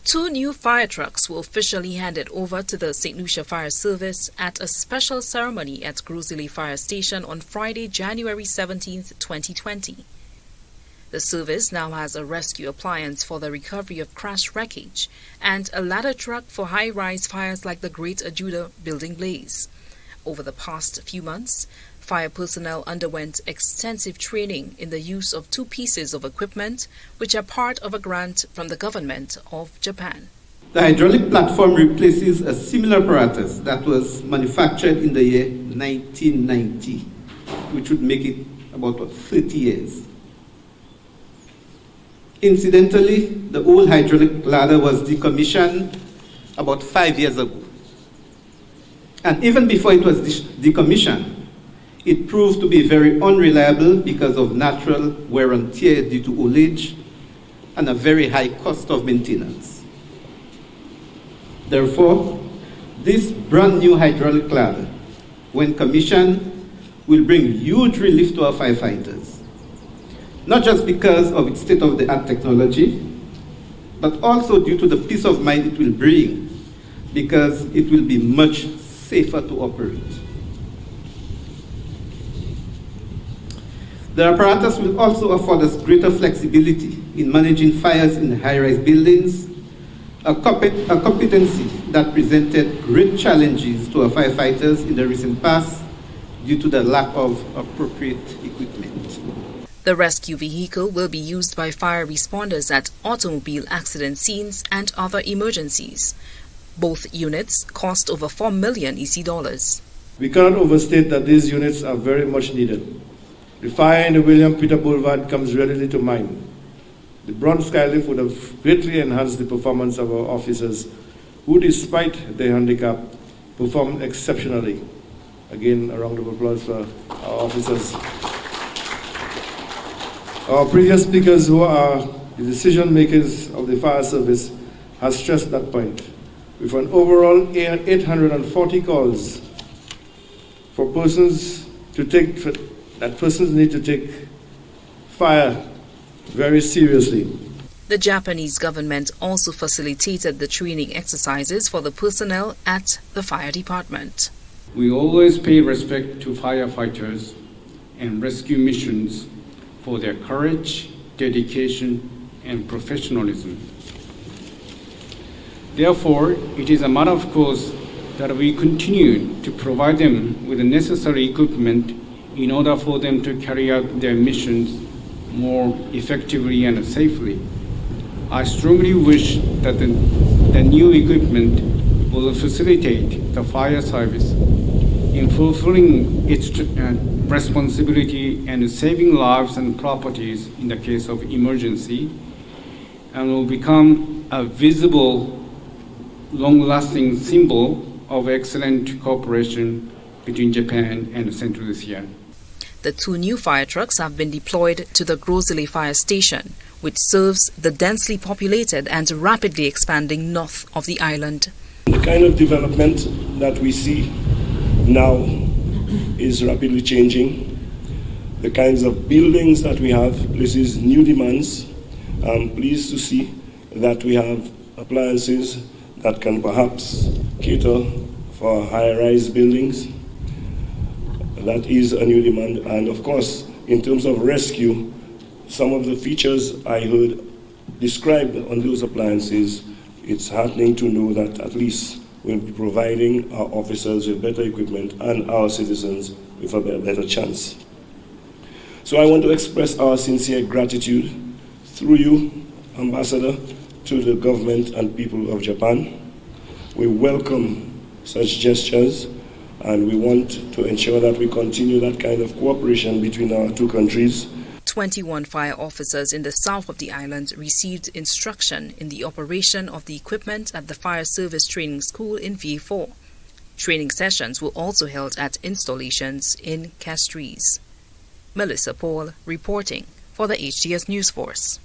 2 new fire trucks were officially handed over to the St. Lucia Fire Service at a special ceremony at Groseley Fire Station on Friday, January 17, 2020. The service now has a rescue appliance for the recovery of crash wreckage and a ladder truck for high-rise fires like the Great Ajuda building blaze. Over the past few months, fire personnel underwent extensive training in the use of 2 pieces of equipment which are part of a grant from the government of Japan. The hydraulic platform replaces a similar apparatus that was manufactured in the year 1990, which would make it about 30 years. Incidentally, the old hydraulic ladder was decommissioned about 5 years ago. And even before it was decommissioned, it proved to be very unreliable because of natural wear and tear due to old age and a very high cost of maintenance. Therefore, this brand new hydraulic ladder, when commissioned, will bring huge relief to our firefighters. Not just because of its state-of-the-art technology, but also due to the peace of mind it will bring, because it will be much safer to operate. The apparatus will also afford us greater flexibility in managing fires in high-rise buildings, a competency that presented great challenges to our firefighters in the recent past due to the lack of appropriate equipment. The rescue vehicle will be used by fire responders at automobile accident scenes and other emergencies. Both units cost over 4 million EC dollars. We cannot overstate that these units are very much needed. The fire in the William Peter Boulevard comes readily to mind. The bronze skylift would have greatly enhanced the performance of our officers, who, despite their handicap, performed exceptionally. Again, a round of applause for our officers. Our previous speakers, who are the decision makers of the fire service, have stressed that point. With an overall 840 calls for persons to take, that persons need to take fire very seriously. The Japanese government also facilitated the training exercises for the personnel at the fire department. We always pay respect to firefighters and rescue missions for their courage, dedication, and professionalism. Therefore, it is a matter of course that we continue to provide them with the necessary equipment in order for them to carry out their missions more effectively and safely. I strongly wish that the new equipment will facilitate the fire service in fulfilling its responsibility and saving lives and properties in the case of emergency, and will become a visible, long-lasting symbol of excellent cooperation between Japan and St. Lucia. The 2 new fire trucks have been deployed to the Groseley Fire Station, which serves the densely populated and rapidly expanding north of the island. The kind of development that we see now is rapidly changing. The kinds of buildings that we have places new demands. I'm pleased to see that we have appliances that can perhaps cater for high-rise buildings. That is a new demand. And of course, in terms of rescue, some of the features I heard described on those appliances, it's heartening to know that at least we'll be providing our officers with better equipment and our citizens with a better chance. So I want to express our sincere gratitude through you, Ambassador, to the government and people of Japan. We welcome such gestures, and we want to ensure that we continue that kind of cooperation between our 2 countries. 21 fire officers in the south of the island received instruction in the operation of the equipment at the Fire Service Training School in V4. Training sessions were also held at installations in Castries. Melissa Paul reporting for the HTS News Force.